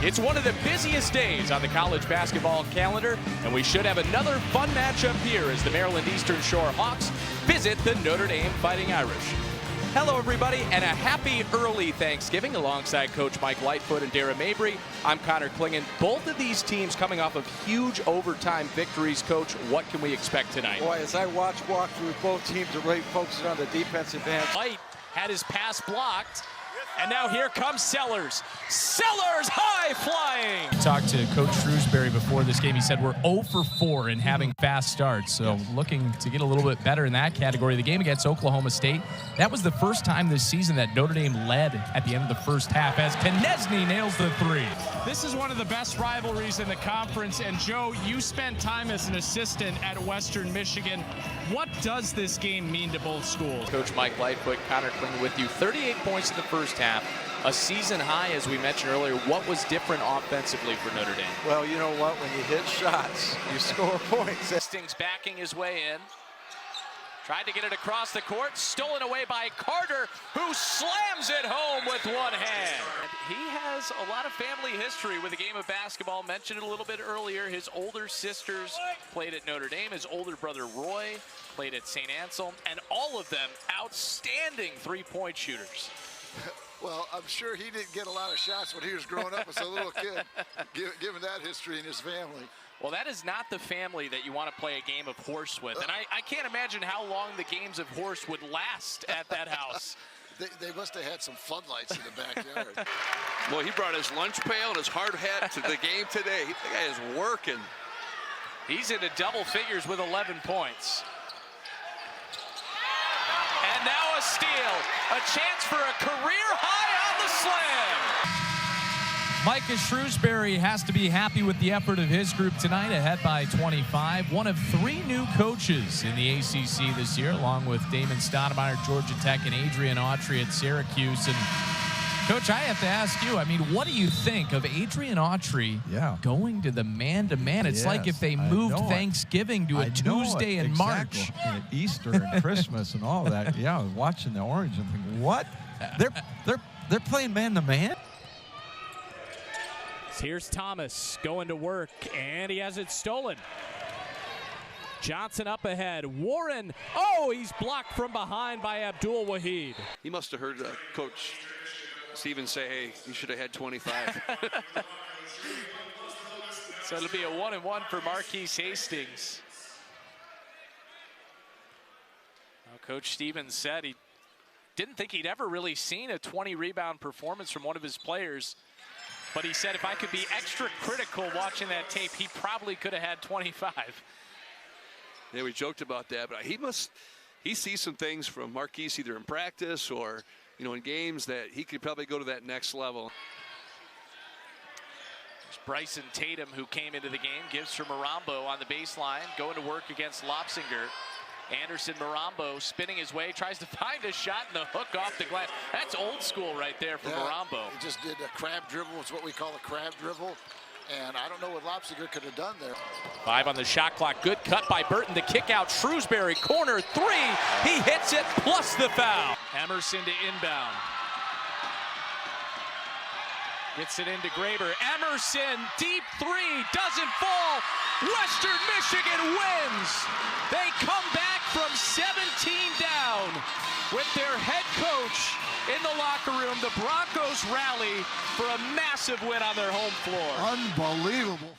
It's one of the busiest days on the college basketball calendar, and we should have another fun matchup here as the Maryland Eastern Shore Hawks visit the Notre Dame Fighting Irish. Hello, everybody, and a happy early Thanksgiving alongside Coach Mike Lightfoot and Dara Mabry. I'm Conor Clingen. Both of these teams coming off of huge overtime victories. Coach, what can we expect tonight? Boy, as I walk through, both teams are really focusing on the defensive end. White had his pass blocked, and now here comes Sellers. Sellers high flying! Talked to Coach Shrewsbury before this game. He said we're 0 for 4 in having fast starts, so looking to get a little bit better in that category. The game against Oklahoma State, that was the first time this season that Notre Dame led at the end of the first half as Konechny nails the three. This is one of the best rivalries in the conference, and Joe, you spent time as an assistant at Western Michigan. What does this game mean to both schools? Coach Mike Lightfoot, Conor Clingen with you. 38 points in the first half, a season high, as we mentioned earlier. What was different offensively for Notre Dame? Well, you know what? When you hit shots, you score points. Sting's backing his way in. Tried to get it across the court, stolen away by Carter, who slams it home with one hand. And he has a lot of family history with the game of basketball. Mentioned it a little bit earlier. His older sisters played at Notre Dame. His older brother Roy played at St. Anselm, and all of them outstanding three-point shooters. Well, I'm sure he didn't get a lot of shots when he was growing up as a little kid, given that history in his family. Well, that is not the family that you want to play a game of horse with. And I can't imagine how long the games of horse would last at that house. They must have had some floodlights in the backyard. Well, he brought his lunch pail and his hard hat to the game today. The guy is working. He's into double figures with 11 points. And now a steal. A chance for a career high on the slam. Micah Shrewsbury has to be happy with the effort of his group tonight, ahead by 25. One of 3 new coaches in the ACC this year, along with Damon Stoudemire, Georgia Tech, and Adrian Autry at Syracuse. And Coach, I have to ask you, I mean, what do you think of Adrian Autry going to the man-to-man? It's like if they moved Thanksgiving to a Tuesday in March. And Easter and Christmas and all that. Yeah, I was watching the Orange and thinking, what? They're playing man-to-man? Here's Thomas going to work, and he has it stolen. Johnson up ahead. Warren, oh, he's blocked from behind by Abdul Wahid. He must have heard Coach Stevens say, hey, you should have had 25. So it'll be a 1-and-1 for Marquise Hastings. Well, Coach Stevens said he didn't think he'd ever really seen a 20-rebound performance from one of his players. But he said if I could be extra critical watching that tape, he probably could have had 25. Yeah, we joked about that, but he sees some things from Marquise either in practice or, you know, in games that he could probably go to that next level. There's Bryson Tatum, who came into the game, gives for Marambo on the baseline, going to work against Lopsinger. Anderson Marambo spinning his way, tries to find a shot, and the hook off the glass. That's old school right there for Marambo. He just did a crab dribble. It's what we call a crab dribble. And I don't know what Lopsinger could have done there. 5 on the shot clock. Good cut by Burton. The kick out. Shrewsbury, corner 3. He hits it, plus the foul. Emerson to inbound. Gets it into Graber. Emerson, deep 3, doesn't fall. Western Michigan wins. They come back from 17 down with their head coach in the locker room. The Broncos rally for a massive win on their home floor. Unbelievable.